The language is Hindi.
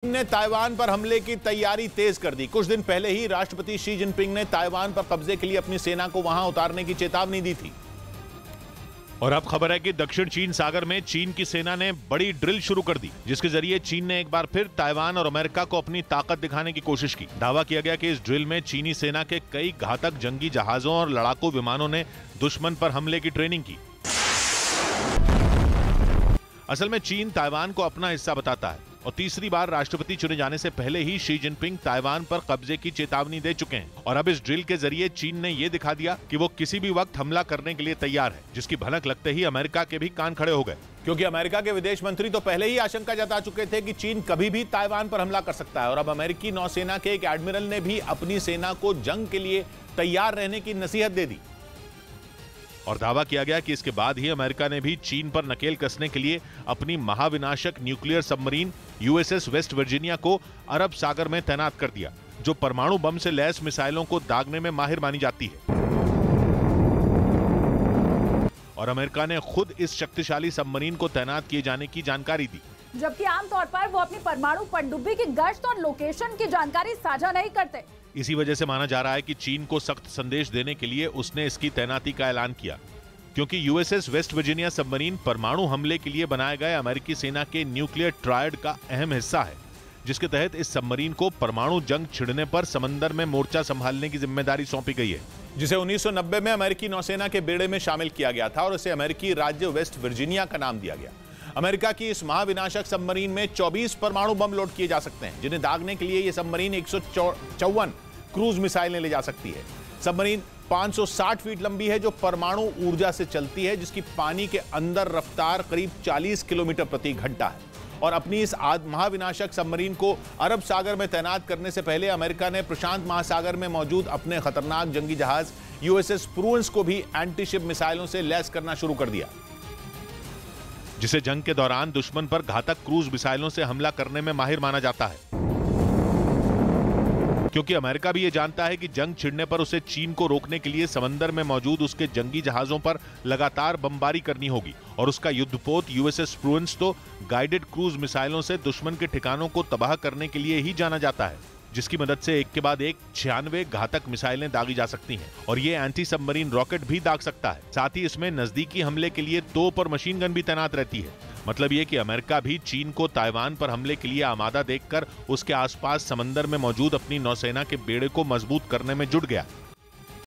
चीन ने ताइवान पर हमले की तैयारी तेज कर दी। कुछ दिन पहले ही राष्ट्रपति शी जिनपिंग ने ताइवान पर कब्जे के लिए अपनी सेना को वहां उतारने की चेतावनी दी थी। और अब खबर है कि दक्षिण चीन सागर में चीन की सेना ने बड़ी ड्रिल शुरू कर दी, जिसके जरिए चीन ने एक बार फिर ताइवान और अमेरिका को अपनी ताकत दिखाने की कोशिश की। दावा किया गया कि इस ड्रिल में चीनी सेना के कई घातक जंगी जहाजों और लड़ाकू विमानों ने दुश्मन पर हमले की ट्रेनिंग की। असल में चीन ताइवान को अपना हिस्सा बताता है और तीसरी बार राष्ट्रपति चुने जाने से पहले ही शी जिनपिंग ताइवान पर कब्जे की चेतावनी दे चुके हैं। और अब इस ड्रिल के जरिए चीन ने यह दिखा दिया कि वो किसी भी वक्त हमला करने के लिए तैयार है, जिसकी भनक लगते ही अमेरिका के भी कान खड़े हो गए, क्योंकि अमेरिका के विदेश मंत्री तो पहले ही आशंका जता चुके थे कि चीन कभी भी ताइवान पर हमला कर सकता है। और अब अमेरिकी नौसेना के एक एडमिरल ने भी अपनी सेना को जंग के लिए तैयार रहने की नसीहत दे दी। और दावा किया गया कि इसके बाद ही अमेरिका ने भी चीन पर नकेल कसने के लिए अपनी महाविनाशक nuclear submarine USS West Virginia को अरब सागर में तैनात कर दिया, जो परमाणु बम से लैस मिसाइलों को दागने में माहिर मानी जाती है। और अमेरिका ने खुद इस शक्तिशाली सबमरीन को तैनात किए जाने की जानकारी दी, जबकि आमतौर पर वो अपनी परमाणु पनडुब्बी की गश्त और लोकेशन की जानकारी साझा नहीं करते। इसी वजह से माना जा रहा है कि चीन को सख्त संदेश देने के लिए उसने इसकी तैनाती का ऐलान किया, क्योंकि यूएसएस वेस्ट वर्जीनिया सबमरीन परमाणु हमले के लिए बनाए गए अमेरिकी सेना के न्यूक्लियर ट्रायड का अहम हिस्सा है, जिसके तहत इस सबमरीन को परमाणु जंग छिड़ने पर समंदर में मोर्चा संभालने की जिम्मेदारी सौंपी गई है, जिसे 1990 में अमेरिकी नौसेना के बेड़े में शामिल किया गया था और इसे अमेरिकी राज्य वेस्ट वर्जीनिया का नाम दिया गया। अमेरिका की इस महाविनाशक सबमरीन में 24 परमाणु बम लोड किए जा सकते हैं, जिन्हें दागने के लिए यह सबमरीन 154 क्रूज मिसाइलें ले जा सकती है। सबमरीन 560 फीट लंबी है, जो परमाणु ऊर्जा से चलती है, जिसकी पानी के अंदर रफ्तार करीब 40 किलोमीटर प्रति घंटा है। और अपनी इस महाविनाशक सबमरीन को अरब सागर में तैनात करने से पहले अमेरिका ने प्रशांत महासागर में मौजूद अपने खतरनाक जंगी जहाज यूएसएस प्रूडेंस को भी एंटीशिप मिसाइलों से लैस करना शुरू कर दिया, जिसे जंग के दौरान दुश्मन पर घातक क्रूज मिसाइलों से हमला करने में माहिर माना जाता है, क्योंकि अमेरिका भी ये जानता है कि जंग छिड़ने पर उसे चीन को रोकने के लिए समंदर में मौजूद उसके जंगी जहाजों पर लगातार बमबारी करनी होगी। और उसका युद्धपोत यूएसएस प्रूडेंस तो गाइडेड क्रूज मिसाइलों से दुश्मन के ठिकानों को तबाह करने के लिए ही जाना जाता है, जिसकी मदद से एक के बाद एक 96 घातक मिसाइलें दागी जा सकती हैं। और ये एंटी सबमरीन रॉकेट भी दाग सकता है। साथ ही इसमें नजदीकी हमले के लिए तोप और मशीन गन भी तैनात रहती है। मतलब ये कि अमेरिका भी चीन को ताइवान पर हमले के लिए आमादा देखकर उसके आसपास समंदर में मौजूद अपनी नौसेना के बेड़े को मजबूत करने में जुट गया।